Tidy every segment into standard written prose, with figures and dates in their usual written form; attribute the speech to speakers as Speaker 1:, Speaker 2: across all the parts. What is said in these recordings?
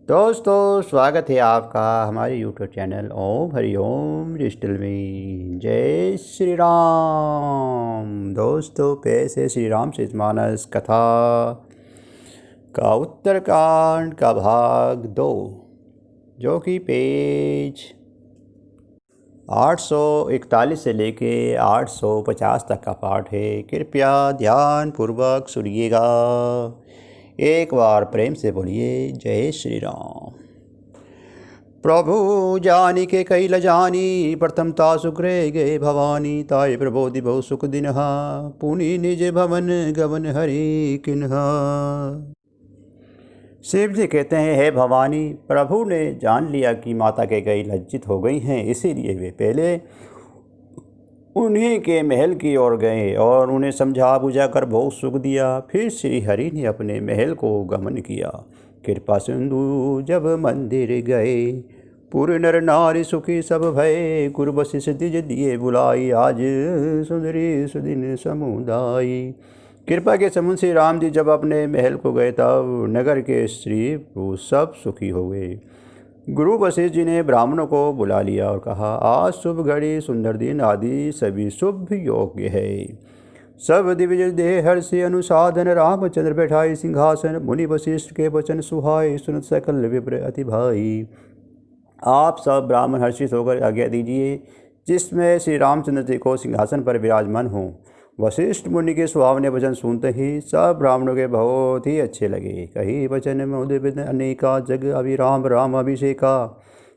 Speaker 1: दोस्तों स्वागत है आपका हमारे यूट्यूब चैनल ओम हरिओम डिजिटल में। जय श्री राम। दोस्तों पैसे श्री राम मानस कथा का उत्तरकांड का भाग 2 जो कि पेज 841 से लेके 850 तक का पाठ है। कृपया ध्यान पूर्वक सुनिएगा। एक बार प्रेम से बोलिए जय श्री राम। प्रभु जानी के कई लजानी प्रथम ता सुग्रे गए भवानी ताय प्रबोधि बहु सुख दिनहा पुनि निज भवन गवन हरि किन्हा। शिव जी कहते हैं, हे भवानी, प्रभु ने जान लिया कि माता के कई लज्जित हो गई हैं, इसीलिए वे पहले उन्हीं के महल की ओर गए और उन्हें समझा बुझा कर बहुत सुख दिया। फिर श्री हरि ने अपने महल को गमन किया। कृपा सिंधु जब मंदिर गए पुर नर नारी सुखी सब भय गुरु वशिष्ठ द्विज दिए बुलाई आज सुंदरी सुदिन समुदाय। कृपा के समुद्र श्री राम जी जब अपने महल को गए तब नगर के स्त्री पुरुष सब सुखी हो गए। गुरु वशिष्ठ जी ने ब्राह्मणों को बुला लिया और कहा, आज शुभ घड़ी सुंदर दिन आदि सभी शुभ योग्य है। सब दिव्य देह हर्ष अनुसाधन रामचंद्र बैठाई सिंहासन मुनि वशिष्ठ के वचन सुहाय सुनत सकल विप्र अति भाई। आप सब ब्राह्मण हर्षित होकर आज्ञा दीजिए जिसमें श्री रामचंद्र जी को सिंहासन पर विराजमान हों। वशिष्ठ मुनि के सुहावने वचन सुनते ही सब ब्राह्मणों के बहुत ही अच्छे लगे। कही वचन में अनेका जग अभिराम राम अभिषेका।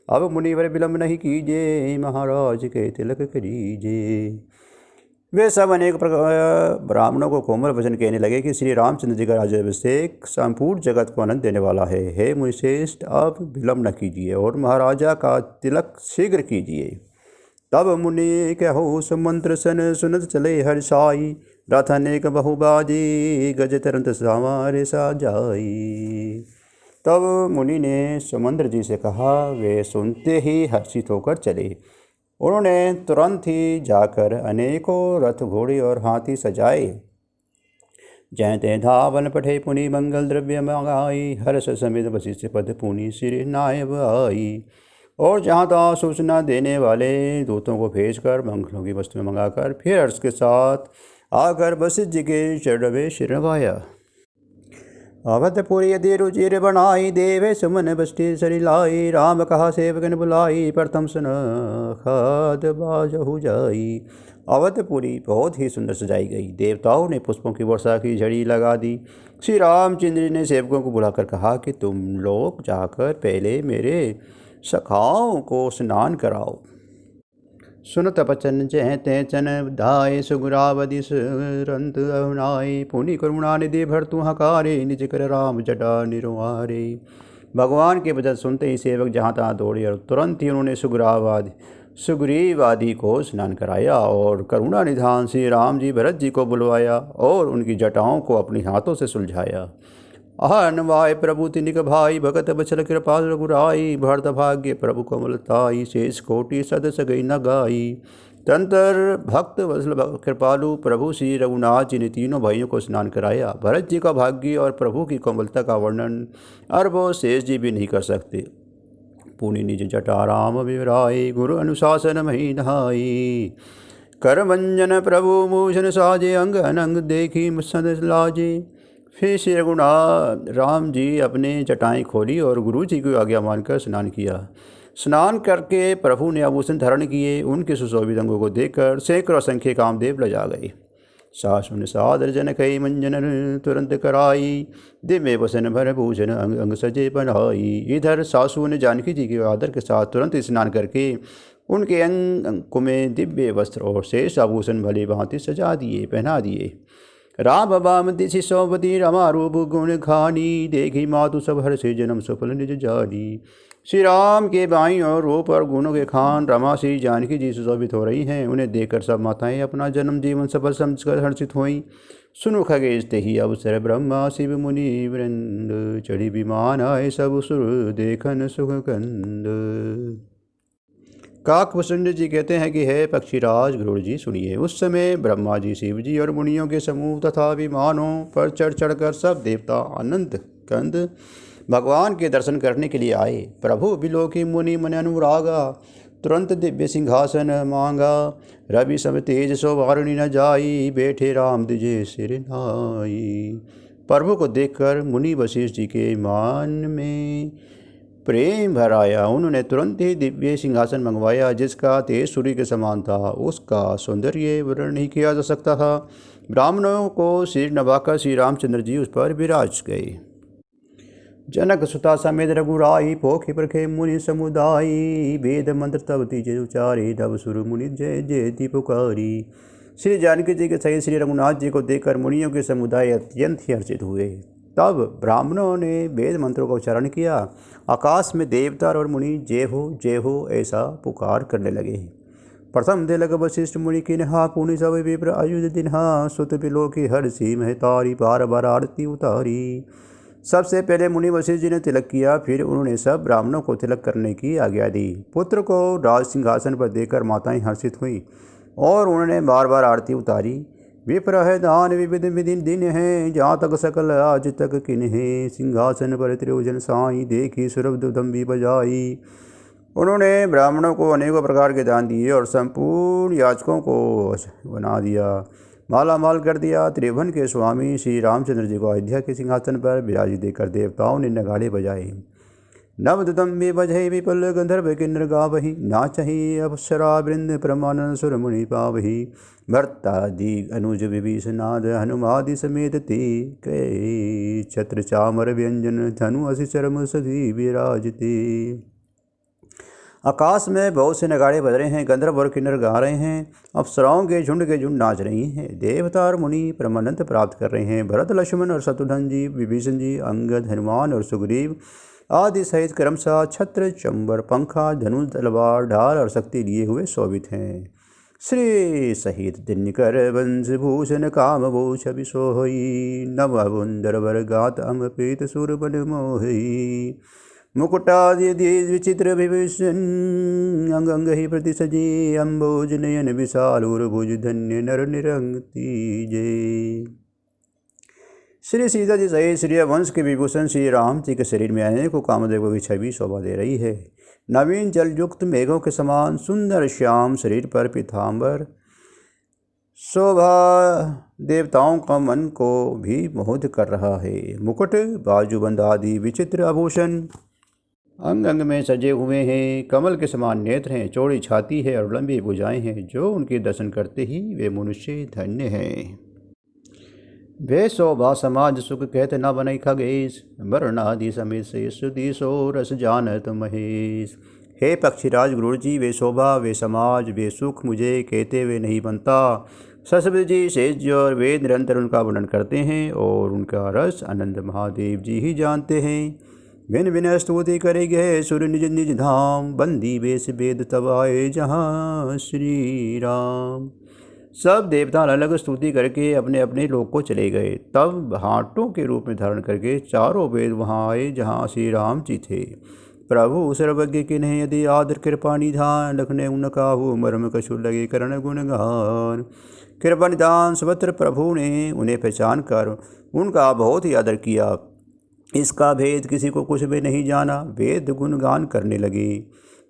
Speaker 1: अब मुनिवर विलंब नहीं कीजिए महाराज के तिलक करीजिए। वे सब अनेक प्रकार ब्राह्मणों को कोमल वचन कहने लगे कि श्री रामचंद्र जी का राज्याभिषेक संपूर्ण जगत को आनंद देने वाला है। हे मुनिश्रेष्ठ, अब विलंब न कीजिए और महाराजा का तिलक शीघ्र कीजिए। तब मुनि कहो सुमंत्र सन सुनत चले हर्षाई रथ अनेक बहुबाजी गज तरंत सवार सा जाई। तब मुनि ने सुमंत्र जी से कहा। वे सुनते ही हर्षित होकर चले। उन्होंने तुरंत ही जाकर अनेकों रथ घोड़े और हाथी सजाए। जय ते धावन पठे पुनि मंगल द्रव्य मंगाई हर्ष समित वशिष्ठ पद पुनि श्री नायब आई। और जहाँ तहाँ सूचना देने वाले दूतों को भेजकर मंगलों की वस्तुएं मंगाकर फिर हर्ष के साथ आकर वशिष्ठ जी के चरण में सिर नवाया। अवधपुरी यदि रुचिर बनाई देवे सुमन बस्ती सरिलाई राम कहा सेवकन बुलाई प्रथम सन खाद बाजहु जाई। अवधपुरी बहुत ही सुंदर सजाई गई। देवताओं ने पुष्पों की वर्षा की झड़ी लगा दी। श्री रामचंद्र ने सेवकों को बुलाकर कहा कि तुम लोग जाकर पहले मेरे सखाओं को स्नान कराओ। सुनत बचन जय तेचन धाय सुगुरावधि सुरंत अवनाय पुनि करुणा निधि भरतु हकारे निज कर राम जटा निरुआरे। भगवान के वचन सुनते ही सेवक जहाँ तहाँ दौड़े और तुरंत ही उन्होंने सुग्रीवादि को स्नान कराया और करुणा निधान श्री राम जी भरत जी को बुलवाया और उनकी जटाओं को अपने हाथों से सुलझाया। अहनवाय प्रभु तिनिक भाई भगत बचल कृपाल रघुराई भरत भाग्य प्रभु कमलताई शेष कोटि सदस गई न गाई। तंत्र भक्त वत्सल कृपालु प्रभु श्री रघुनाथ जी ने तीनों भाइयों को स्नान कराया। भरत जी का भाग्य और प्रभु की कोमलता का वर्णन अरबों शेष जी भी नहीं कर सकते। पुनि निज जटा राम विवराई गुरु अनुशासन मही नहाई। कर मंजन प्रभु मूषण साजे अंग अनंग देखी मुसद लाजे। फिर श्री रघुनाथ राम जी अपने जटाएँ खोली और गुरु जी की आज्ञा मानकर स्नान किया। स्नान करके प्रभु ने आभूषण धारण किए। उनके सुशोभित अंगों को देखकर सैकड़ों संख्य कामदेव लजा गए। सासुन सादर जन कई मंजन तुरंत कराई दिव्य वसन भर भूषण अंग अंग सजे बनाई। इधर सासु ने जानकी जी के आदर के साथ तुरंत स्नान करके उनके अंग में दिव्य वस्त्र और शेष आभूषण भली भांति सजा दिए, पहना दिए। राम बामति शिशोपति रमा रूप गुण खानी देखी मातु सब हर से जन्म सफल निज जानी। श्री राम के बाईं और रूप और गुणों के खान रमा श्री जानकी जी सुशोभित हो रही हैं। उन्हें देखकर सब माताएं अपना जन्म जीवन सफल समझकर हर्षित हुई। सुनु खगेश ते ही अवसर ब्रह्मा शिव मुनि वृंद चढ़ी विमान आए सब सुर देखन सुख कंद। काकभूषण जी कहते हैं कि हे पक्षीराज गरुड़ जी सुनिए। उस समय ब्रह्मा जी, शिव जी और मुनियों के समूह तथा विमानों पर चढ़ चढ़कर सब देवता आनंद कंद भगवान के दर्शन करने के लिए आए। प्रभु बिलोकी मुनि मन अनुरागा, तुरंत दिव्य सिंहासन मांगा। रवि सब तेज सो वारुणी न जाई, बैठे राम तुझे सिर नाई। प्रभु को देखकर मुनि वशिष्ठ जी के मान में प्रेम भर आया। उन्होंने तुरंत ही दिव्य सिंहासन मंगवाया, जिसका तेज सूर्य के समान था। उसका सौंदर्य वर्णन नहीं किया जा सकता था। ब्राह्मणों को सिर नवाकर श्री रामचंद्र जी उस पर विराज गए। जनक सुता समेत रघुराई, पोखि प्रखे मुनि समुदायी। वेद मंत्र तब तीजे उचारे, नव सुर मुनि जय जयति पुकारी। श्री जानकी जी के सहित श्री रघुनाथ जी को देखकर मुनियों के समुदाय अत्यंत ही हर्षित हुए। तब ब्राह्मणों ने वेद मंत्रों का उच्चारण किया। आकाश में देवता और मुनि जय हो ऐसा पुकार करने लगे। प्रथम दिलक वशिष्ठ मुनि किन्हा, पुनि सब विप्र अयुध दिन्हा। सुत बिलोकी हर्षि महतारी, बार बार आरती उतारी। सबसे पहले मुनि वशिष्ठ जी ने तिलक किया, फिर उन्होंने सब ब्राह्मणों को तिलक करने की आज्ञा दी। पुत्र को राज सिंहासन पर देकर माताएं हर्षित हुईं और उन्होंने बार बार आरती उतारी। विप्र है दान विविध विधि दिन है, जहाँ तक सकल आज तक किन्हें। सिंहासन पर त्रिभुजन साई, देखी सुरभ दुदम्बी बजाई। उन्होंने ब्राह्मणों को अनेकों प्रकार के दान दिए और संपूर्ण याचकों को बना दिया, माला माल कर दिया। त्रिभुवन के स्वामी श्री रामचंद्र जी को अयोध्या के सिंहासन पर विराजित देखकर देवताओं ने नगाड़े बजाए। नवदुदम्बे बजै विपुल गंधर्व किन्नर गावहि, नाचहि अप्सरा वृंद परमानंद सुर मुनि पावहि। भर्तादि अनुज विभीषणाद, हनुमादि समेत ते कै। छत्र चामर व्यंजन, धनु असि चरम सधी विराजते। आकाश में बहुत से नगाड़े बज रहे हैं, गंधर्व और किन्नर गा रहे हैं, अप्सराओं के झुंड नाच रही हैं। देवता और मुनि परमानंद प्राप्त कर रहे हैं। भरत लक्ष्मण और शत्रुघ्न जी, विभीषण जी, अंगद, हनुमान और सुग्रीव आदि सहित क्रमशः छत्र, चंबर, पंखा, धनुष, तलवार, ढाल और शक्ति लिए हुए शोभित हैं। श्री सहित दिनकर वंश भूषण काम भूष सोहई। नवबुंदर वर गात अम प्रीत सुर बन मोहई। मुकुटादि विचित्र विभूषण, अंग अंग ही प्रति सजी। अम्बोज नयन विशाल भुज, धन्य नर निरंगती जय। श्री सीता जी सहित श्री वंश के विभूषण श्री राम जी के शरीर में अनेकों कामदेवों की छवि शोभा दे रही है। नवीन जल युक्त मेघों के समान सुंदर श्याम शरीर पर पीताम्बर शोभा देवताओं का मन को भी मोहित कर रहा है। मुकुट, बाजूबंद आदि विचित्र आभूषण अंग अंग में सजे हुए हैं। कमल के समान नेत्र हैं, चौड़ी छाती है और लंबी भुजाएं हैं। जो उनके दर्शन करते ही वे मनुष्य धन्य हैं। वे शोभा समाज सुख कहते न बनई खगेश, वर्णादि समेत से सुधि सो रस जानत महेश। हे पक्षीराज गुरु जी, वे शोभा, वे समाज, वे सुख मुझे कहते हुए नहीं बनता। ससब्द जी, शेष जी और वे निरंतर उनका वर्णन करते हैं और उनका रस आनंद महादेव जी ही जानते हैं। बिन बिन स्तुति करे गए सुर निज निज धाम, बंदी बेस वेद तब आए जहाँ श्री राम। सब देवता अलग स्तुति करके अपने अपने लोक को चले गए। तब हाटों के रूप में धारण करके चारों वेद वहाँ आए जहाँ श्री राम जी थे। प्रभु सर्वज्ञ किन्हें यदि आदर कृपा निधान, लखने उनकाहु मर्म कछु लगे करण गुणगान। कृपा निधान सुभद्र प्रभु ने उन्हें पहचान कर उनका बहुत ही आदर किया। इसका भेद किसी को कुछ भी नहीं जाना। वेद गुणगान करने लगे।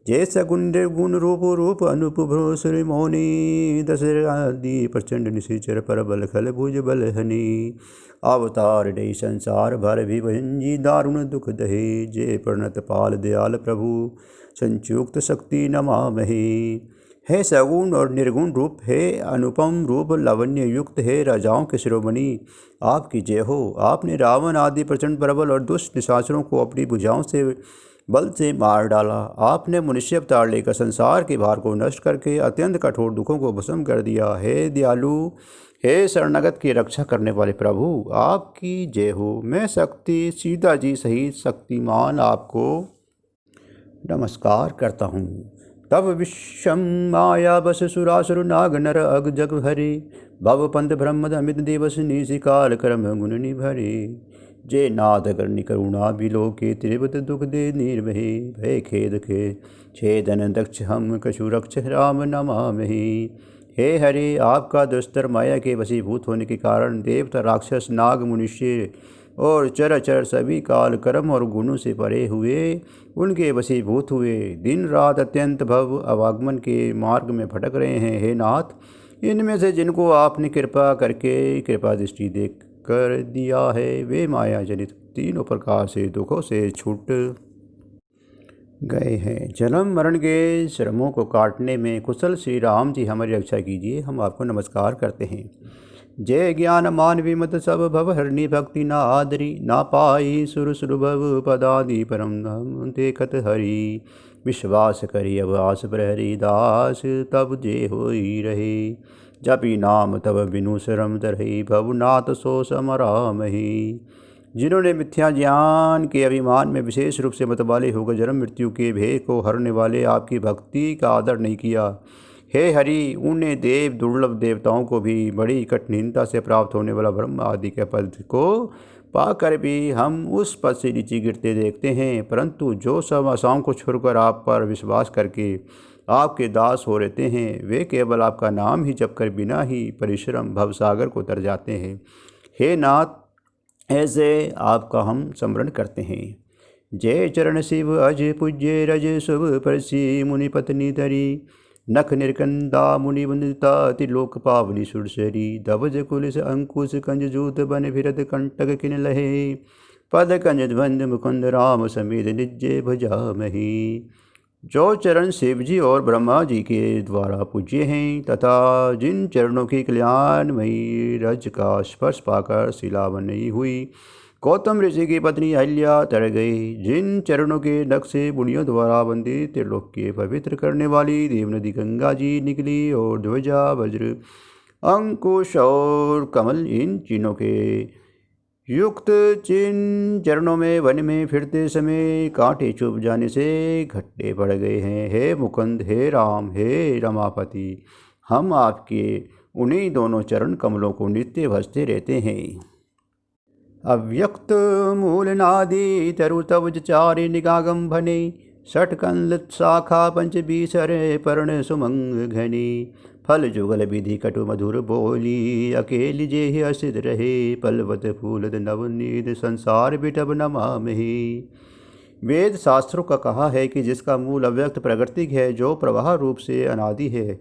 Speaker 1: जैसा गुण रूप अनुप भ्रोसुर मौनी, दशरथ आदि प्रचंड निशिचर पर बल खल भुज बल हनी। अवतार डे संसार भर भी भंजी, दारुण दुख दहे। जय प्रणत पाल दयाल प्रभु, संयुक्त शक्ति नमामहि। है सगुण और निर्गुण रूप, है अनुपम रूप लावण्य युक्त, है राजाओं के शिरोमणि आपकी जय हो। आपने रावण आदि प्रचंड प्रबल और दुष्ट निशाचरों को अपनी भुजाओं से बल से मार डाला। आपने मनुष्य अवतार लेकर संसार के भार को नष्ट करके अत्यंत कठोर दुखों को भस्म कर दिया। हे दयालु, हे शरणागत की रक्षा करने वाले प्रभु, आपकी जय हो। मैं शक्ति सीता जी सहित शक्तिमान आपको नमस्कार करता हूँ। तब विषम माया बस सुरासुर नाग नर अग जग हरे। भव पंथ ब्रह्म अमित दिवस निशि काल कर्म गुण निभरे। जय नाथ करनी करुणा बिलोके, त्रिवत दुख दे निर्वहे। भय खेद के छेदन दक्ष हम कछु रक्ष राम नमामहि। हे हरे, आपका दुस्तर माया के वशीभूत होने के कारण देवता, राक्षस, नाग, मनुष्य और चराचर सभी काल कर्म और गुणों से परे हुए उनके वशीभूत हुए दिन रात अत्यंत भव अवागमन के मार्ग में भटक रहे हैं। हे नाथ, इनमें से जिनको आपने कृपा करके कृपा दृष्टि देख कर दिया है वे माया जनित तीनों प्रकार से दुखों से छूट गए हैं। जन्म मरण के श्रमों को काटने में कुशल श्री राम जी हमारी रक्षा कीजिए। हम आपको नमस्कार करते हैं। जय ज्ञान मान विमत सब भव हरणी भक्ति ना आदरी ना पाई सुर सुर भव पदादि परम धाम देखत हरि विश्वास करी अब आस प्रहरी दास तब जे होई रहे जपी नाम तब बिनु शरम तरही भवनाथ सो समरामही। जिन्होंने मिथ्या ज्ञान के अभिमान में विशेष रूप से मतवाले होकर जन्म मृत्यु के भेद को हरने वाले आपकी भक्ति का आदर नहीं किया। हे हरि, उन्हें देव दुर्लभ देवताओं को भी बड़ी कठिनता से प्राप्त होने वाला ब्रह्म आदि के पद को पाकर भी हम उस पद से नीचे गिरते देखते हैं। परंतु जो सब आशाओं को छोड़कर आप पर विश्वास करके आपके दास हो रहते हैं वे केवल आपका नाम ही जप कर बिना ही परिश्रम भवसागर को तर जाते हैं। हे नाथ, ऐसे आपका हम स्मरण करते हैं। जय चरण शिव अज पूज्य रज शुभ परसी मुनि पत्नी धरी नख निर्कंदा मुनि वंदिता त्रिलोक पावनी सुरसरी धवज कुलिस अंकुश कंज जूत बन फिरत कंटक किन लहे पद कंज ध्वंद मुकुंद राम समेत निज्जे भजामहि। जो चरण शिव जी और ब्रह्मा जी के द्वारा पूज्य हैं तथा जिन चरणों की कल्याणमयी रज का स्पर्श पाकर शिला बनी हुई गौतम ऋषि की पत्नी अहिल्या तर गई, जिन चरणों के नख से मुनियों द्वारा वंदित त्रिलोक के पवित्र करने वाली देवनदी गंगा जी निकली और ध्वजा वज्र अंकुश और कमल इन चिन्हों के युक्त जिन चरणों में वन में फिरते समय कांटे चुभ जाने से घट्टे पड़ गए हैं। हे मुकुंद, हे राम, हे रमापति, हम आपके उन्हीं दोनों चरण कमलों को नित्य भजते रहते हैं। अव्यक्त मूल नादि तरु तवज चारि निगागम भने षटकंल शाखा पंचबीसर पर्ण सुमंग घनी फल जुगल विधि कटु मधुर बोली अकेली जे ही असिध रहे पलवत फूलद नवनीत संसार बिटब नमामहि। वेद शास्त्रों का कहा है कि जिसका मूल अव्यक्त प्राकृतिक है, जो प्रवाह रूप से अनादि है,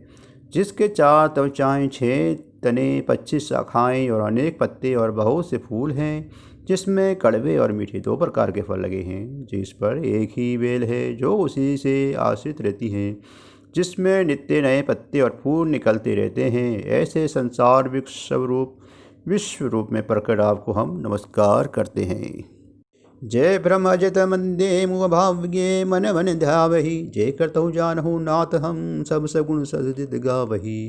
Speaker 1: जिसके 4 त्वचाएँ 6 तने 25 शाखाएँ और अनेक पत्ते और बहुत से फूल हैं, जिसमें कड़वे और मीठे 2 प्रकार के फल लगे हैं, जिस पर एक ही बेल है जो उसी से आश्रित रहती है, जिसमें नित्य नए पत्ते और फूल निकलते रहते हैं। ऐसे संसार वृक्ष विश्व रूप में प्रकट आपको हम नमस्कार करते हैं। जय ब्रह्मजत मंदे मुह भाव्ये मन वन ध्यावहि जय करतहु जानहु नाथ हम सब सगुण सजित गावहि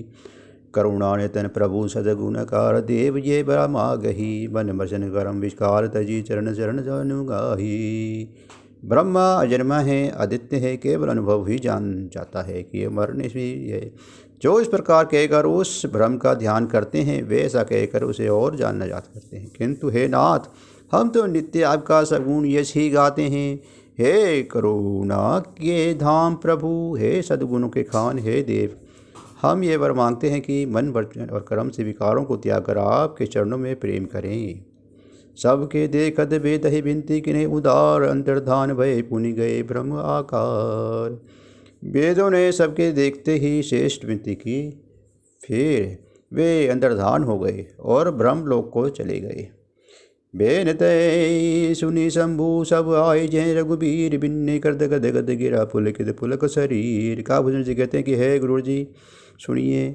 Speaker 1: करुणानितन प्रभु सदगुणकार देव ये बरामागहि मन मर्शन करम विष्कार तजी चरण चरण जानु गाही। ब्रह्मा अजन्मा है, आदित्य है, केवल अनुभव ही जान जाता है कि ये मरने भी है। जो इस प्रकार कहकर उस ब्रह्म का ध्यान करते हैं वे ऐसा कहकर उसे और जानना चाहते करते हैं। किंतु हे नाथ, हम तो नित्य आपका सगुण यश ही गाते हैं। हे करुणा के धाम प्रभु, हे सद्गुणों के खान, हे देव, हम ये वर मांगते हैं कि मन वचन और कर्म से विकारों को त्याग कर आपके चरणों में प्रेम करें। सबके देखत वेद ही विनती किन्हें उदार अंतर्धान भय पुनि गए ब्रह्म आकार। वेदों ने सबके देखते ही श्रेष्ठ विनती की, फिर वे अंतर्धान हो गए और ब्रह्म लोक को चले गए। बेनते सुनी शंभु सब आए जय रघुबीर बिन्ने करद गद गद गिरा पुलकित पुलक शरीर। काभूषण जी कहते हैं कि हे गुरु जी सुनिए।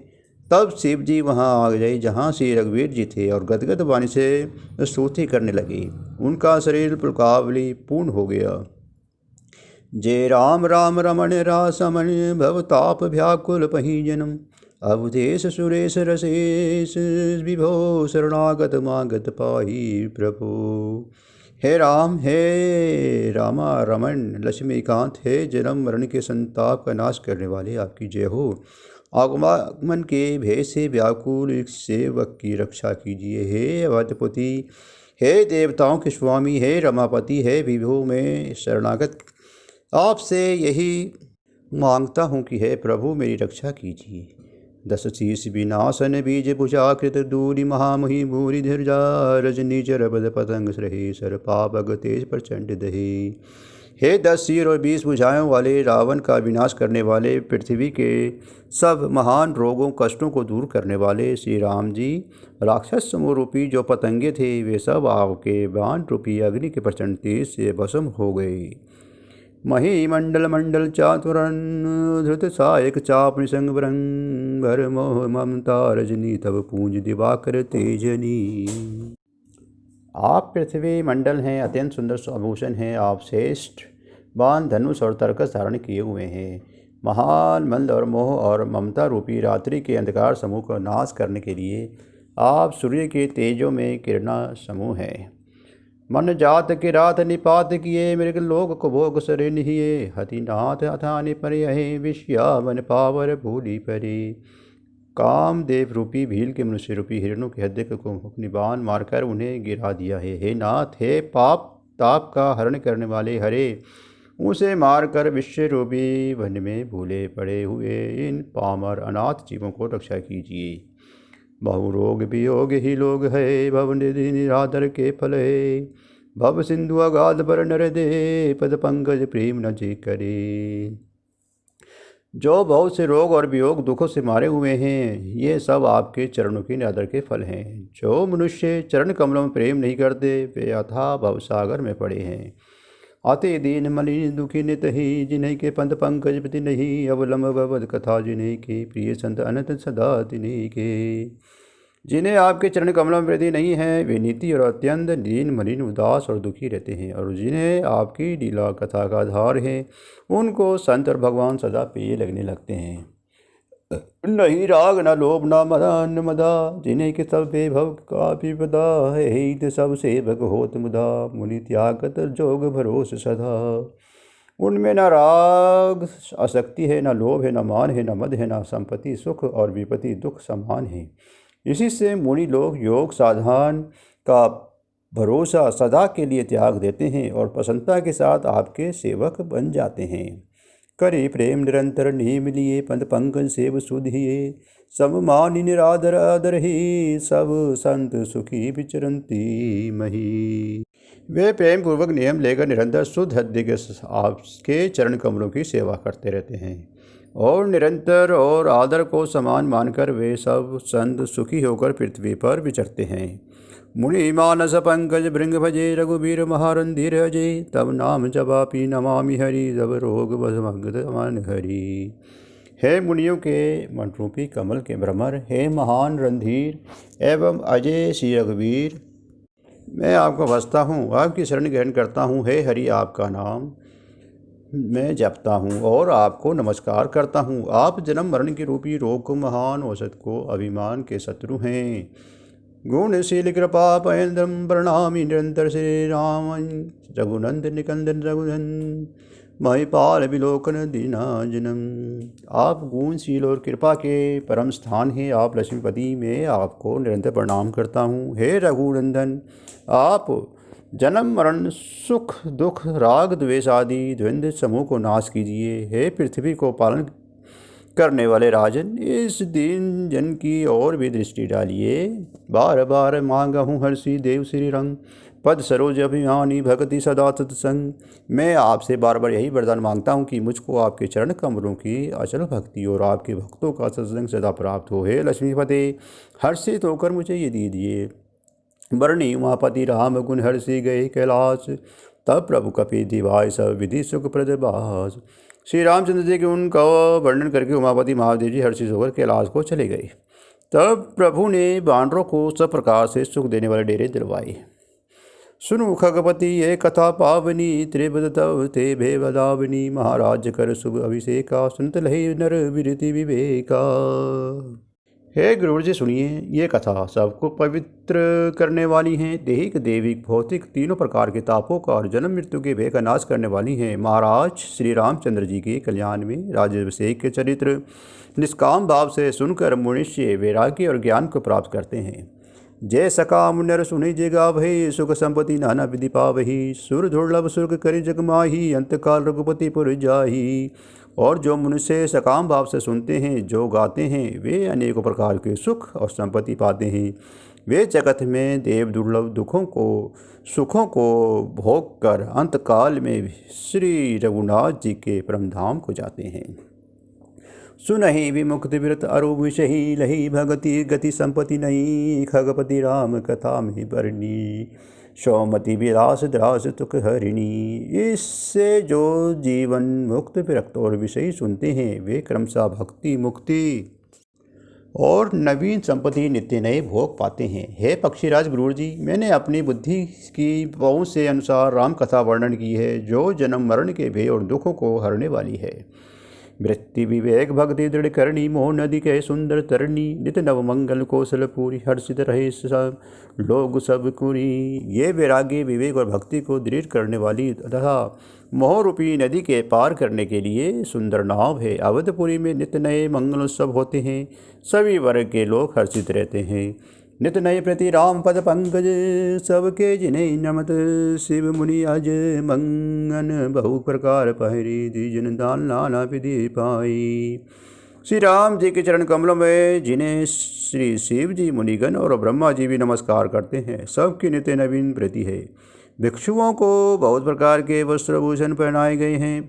Speaker 1: तब शिव जी वहाँ आ गए जहाँ श्री रघुवीर जी थे और गदगद वाणी से स्तुति करने लगे। उनका शरीर पुलकावली पूर्ण हो गया। जय राम राम रमण रासमण भवताप व्याकुल पही जन्म अवधेश सुरेश रसेश विभो शरणागत मागत पाही प्रभु। हे राम, हे रामा रमण लक्ष्मीकांत, हे जन्म मरण के संताप का नाश करने वाले, आपकी जय हो। आगमन के भय से व्याकुल सेवक की रक्षा कीजिए। हे अवधपति, हे देवताओं के स्वामी, हे रमापति, हे विभो में शरणागत आपसे यही मांगता हूँ कि हे प्रभु मेरी रक्षा कीजिए। दस शीस विनाशन बीज भुजाकृत दूरी महामही भूरि धीर्जा रजनी चरबद पतंग सही सर पापग तेज प्रचंड दही। हे 10 सिर और 20 भुजाओं वाले रावण का विनाश करने वाले, पृथ्वी के सब महान रोगों कष्टों को दूर करने वाले श्री राम जी, राक्षस समूह रूपी जो पतंगे थे वे सब आपके बाण रूपी अग्नि के प्रचंड तेज से भस्म हो गए। मही मंडल मंडल चातुरन धृत सायक चाप निसंग भरंग भर मोह ममता रजनी तब पूंज दिवाकर तेजनी। आप पृथ्वी मंडल हैं, अत्यंत सुंदर आभूषण हैं। आप श्रेष्ठ बाण धनुष और तरकस धारण किए हुए हैं। महान मंद और मोह और ममता रूपी रात्रि के अंधकार समूह का नाश करने के लिए आप सूर्य के तेजों में किरणा समूह हैं। मन जात के रात निपात किए मृग लोक को भोग सरे निहिए हतिनाथ अथाने पर यहे विश्या मन पावर भूली परे। कामदेव रूपी भील के मनुष्य रूपी हिरणों के हृदय को अपनी बाण मारकर उन्हें गिरा दिया है। हे नाथ, हे पाप ताप का हरण करने वाले हरे, उसे मारकर विश्व रूपी वन में भूले पड़े हुए इन पामर अनाथ जीवों को रक्षा कीजिए। बहु रोग वियोग ही लोग है, भव निधि निराधर के फल है। भव सिंधु अगाध पर नर दे, पद पंकज प्रेम न जी करे। जो बहुत से रोग और वियोग दुखों से मारे हुए हैं, ये सब आपके चरणों की निरादर के फल हैं। जो मनुष्य चरण कमलों में प्रेम नहीं करते वे अथाह भवसागर में पड़े हैं। आते दीन मलिन दुखी नित ही, जिन्हीं के पंथ पंकज प्रति नहीं। अवलंब भगवद कथा जिन्हीं के, प्रिय संत अनंत सदा तिन्हीं के। जिन्हें आपके चरण कमलों में प्रीति नहीं है वे नीति और अत्यंत दीन मलिन उदास और दुखी रहते हैं। और जिन्हें आपकी लीला कथा का आधार है उनको संत और भगवान सदा प्रिय लगने लगते हैं। नहीं राग न लोभ न मदान मदा, जिन्हें के सब बेभव का विपदा है। हित सब सेवक होत मुदा, मुनि त्यागत जोग भरोस सदा। उनमें न राग आसक्ति है, न लोभ है, न मान है, न मद है, न संपत्ति सुख और विपत्ति दुख समान है। इसी से मुनि लोग योग साधन का भरोसा सदा के लिए त्याग देते हैं और प्रसन्नता के साथ आपके सेवक बन जाते हैं। करे प्रेम निरंतर नियम लिए, पंथ पंकज सेव सुधिए। सब मानि निरादर आदर ही, सब संत सुखी विचरंती मही। वे प्रेम पूर्वक नियम लेकर निरंतर शुद्ध हृदय के आपके चरण कमलों की सेवा करते रहते हैं और निरंतर और आदर को समान मानकर वे सब संत सुखी होकर पृथ्वी पर विचरते हैं। मुनि मानस पंकज भृंग भजे, रघुबीर महारंधीर अजय। तब नाम जपापि नमामि हरि, जब रोग भस्मग्ध मन हरि। हे मुनियों के मन रूपी कमल के भ्रमर, हे महान रणधीर एवं अजय श्री रघुवीर, मैं आपका भजता हूँ, आपकी शरण ग्रहण करता हूँ। हे हरि, आपका नाम मैं जपता हूँ और आपको नमस्कार करता हूँ। आप जन्म मरण के रूपी रोग को, महान औषध को, अभिमान के शत्रु हैं। गुणशील कृपा पयंद्रम प्रणामी निरंतर श्री राम। रघुनंद निकंदन रघुनंद, महिपाल विलोकन दीनाजनम। आप गुणशील और कृपा के परम स्थान हैं। आप लक्ष्मीपति, मैं आपको निरंतर प्रणाम करता हूँ। हे रघुनंदन, आप जन्म मरण सुख दुख राग द्वेष आदि द्वंद्व समूह को नाश कीजिए। हे पृथ्वी को पालन करने वाले राजन, इस दीन जन की ओर भी दृष्टि डालिए। बार बार मांगा हूँ हर्षि देव श्री रंग, पद सरोज अभिमानी भक्ति सदा सत्संग। मैं आपसे बार बार यही वरदान मांगता हूँ कि मुझको आपके चरण कमलों की अचल भक्ति और आपके भक्तों का सत्संग सदा प्राप्त हो। हे लक्ष्मीपते, हर्षित होकर मुझे ये दीजिए। वर्णी उमापति राम गुण हर्षि गए कैलाश, तब प्रभु कपि दिवाय सब विधि सुख प्रदबास। श्री रामचंद्र जी के उनका वर्णन करके उमापति महादेव जी हर्षित होकर कैलाश को चले गए। तब प्रभु ने बानरों को सब प्रकार से सुख देने वाले डेरे दिलवाए। सुनु खगपति ये कथा पावनी, त्रिपद तव ते भेवदावनी। महाराज कर शुभ अभिषेका, सुनत लहे नर विरति विवेका। हे गुरुवर जी, सुनिए, ये कथा सबको पवित्र करने वाली हैं। देहिक देविक भौतिक तीनों प्रकार के तापों का और जन्म मृत्यु के भय का नाश करने वाली हैं। महाराज श्री रामचंद्र जी के कल्याण में राज्याभिषेक के चरित्र निष्काम भाव से सुनकर मनुष्य वैराग्य और ज्ञान को प्राप्त करते हैं। जय सकाम नर सुनि जगा भई, सुख संपत्ति नाना विधि पावही। सुर दुर्लभ सुर्ग करि जग माही, अंतकाल रघुपति पुर जाही। और जो मनुष्य सकाम भाव से सुनते हैं, जो गाते हैं, वे अनेकों प्रकार के सुख और संपत्ति पाते हैं। वे जगत में देव दुर्लभ सुखों को भोग कर अंतकाल में श्री रघुनाथ जी के परमधाम को जाते हैं। सुनहि विमुक्ति व्रत अरु विषही लही भगति गति संपत्ति नहीं, खगपति राम कथा में बरनी सौमति विलास द्रास तुक हरिणी। इससे जो जीवन मुक्त विरक्त और विषयी सुनते हैं, वे क्रमशः भक्ति मुक्ति और नवीन संपत्ति नित्य नए भोग पाते हैं। हे पक्षीराज गुरु जी, मैंने अपनी बुद्धि की पहुँच से अनुसार राम कथा वर्णन की है, जो जन्म मरण के भय और दुखों को हरने वाली है। वृत्ति विवेक भक्ति दृढ़ करणी, मोह नदी के सुंदर तरणी, नित नव मंगल कौशल पूरी, हर्षित रहे सब लोग सब कुरी। ये वैराग्य विवेक और भक्ति को दृढ़ करने वाली तथा मोह रूपी नदी के पार करने के लिए सुंदर नाव है। अवधपुरी में नित नए मंगलोत्सव होते हैं, सभी वर्ग के लोग हर्षित रहते हैं। नित नए प्रति राम पद पंकज, सबके जिन्हें नमत शिव मुनि अज मंगन, बहु प्रकार पहरी दीजन दान नाना विधि पाई। श्री राम जी के चरण कमलों में जिन्हें श्री शिव जी मुनिगण और ब्रह्मा जी भी नमस्कार करते हैं, सबकी नित्य नवीन प्रीति है। भिक्षुओं को बहुत प्रकार के वस्त्रभूषण पहनाए गए हैं।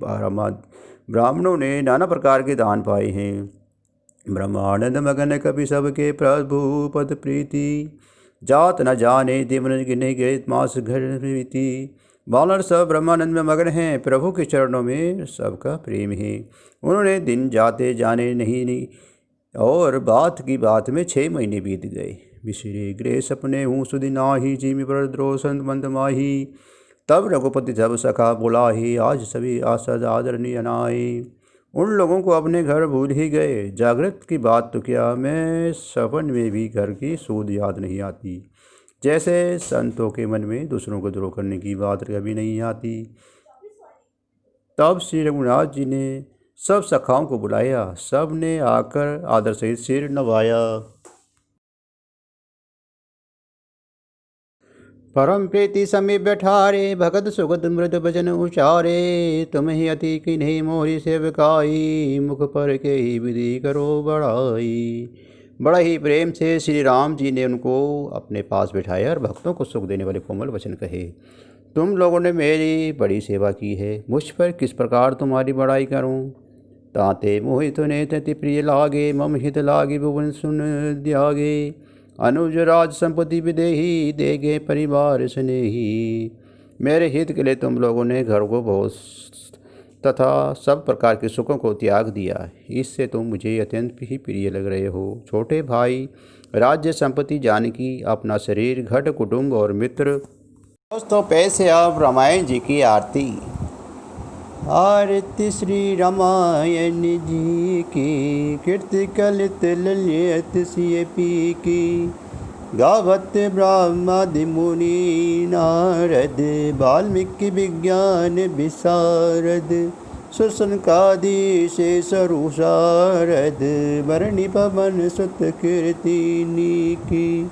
Speaker 1: ब्राह्मणों ने नाना प्रकार के दान पाए हैं। ब्रह्मानंद मगन कपि सबके प्रभु पद प्रीति, जात न जाने दिवन गिने गए मास घर प्रीति। बानर सब ब्रह्मानंद में मगन हैं, प्रभु के चरणों में सबका प्रेम है। उन्होंने दिन जाते जाने नहीं और बात की बात में 6 महीने बीत गए। विश्रे गृह सपने हूँ सुधि नाही, जीमी पर द्रोसंत मंद माही। तब रघुपति सब सखा बुलाही, आज सभी आसद आदरणीय अनाई। उन लोगों को अपने घर भूल ही गए। जागृत की बात तो क्या, मैं सपन में भी घर की सूद याद नहीं आती। जैसे संतों के मन में दूसरों को द्रोह करने की बात कभी नहीं आती। तब श्री रघुनाथ जी ने सब सखाओं को बुलाया, सब ने आकर आदर सहित सिर नवाया। परम प्रीति समीप बैठारे, भगत सुगत मृद वचन उचारे। तुम ही अति किन्हीं मोरी सेवकाई, मुख पर के ही विधि करो बड़ाई। बड़ा ही प्रेम से श्री राम जी ने उनको अपने पास बिठाया और भक्तों को सुख देने वाले कोमल वचन कहे। तुम लोगों ने मेरी बड़ी सेवा की है, मुझ पर किस प्रकार तुम्हारी बड़ाई करूं। ताते मोहित ने तति प्रिय लागे, मम हित लागे भुवन सुन त्यागे। अनुज राज संपत्ति विदेही, देगे परिवार स्नेही। मेरे हित के लिए तुम लोगों ने घर को बहुत तथा सब प्रकार के सुखों को त्याग दिया, इससे तुम मुझे अत्यंत ही प्रिय लग रहे हो। छोटे भाई, राज्य संपत्ति, जानकी, अपना शरीर, घट, कुटुंब और मित्र। दोस्तों, पैसे अब रामायण जी की आरती। आरती श्री रामायण जी की, कीर्ति कलित ललित सिय पी की। गावत ब्रह्मादि मुनि नारद, वाल्मीकि विज्ञान विशारद। सुसनकादि शेष शारद, वरणी पवन सुत कीर्तिनी की।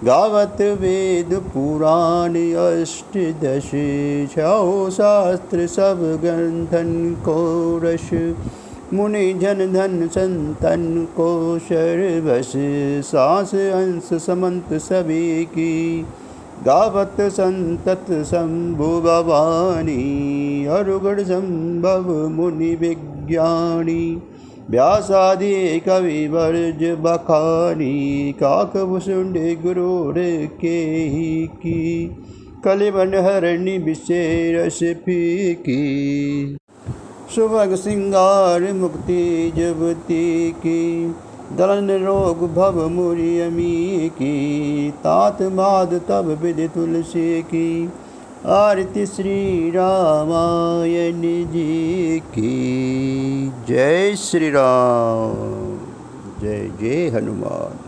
Speaker 1: गावत वेद पुराण अष्टदश, 6 शास्त्र सब ग्रंथन को रस। मुनि जन धन संतन को सर्वस, सांस अंश समंत सभी की। गावत संतत शंभु भवानी, अरुगढ़ संभव मुनि विज्ञानी। व्यासादि कवि वर्ज बखानी, काकभूषुंड गुरुर के ही की। कलिबन हरणी विशेष फीकी, सुभग सिंगार मुक्ति जुबती की। दलन रोग भव मुरि अमी की, तात माद तब विधि तुलसी की। आरती श्री रामायण जी की। जय श्री राम, जय जय हनुमान।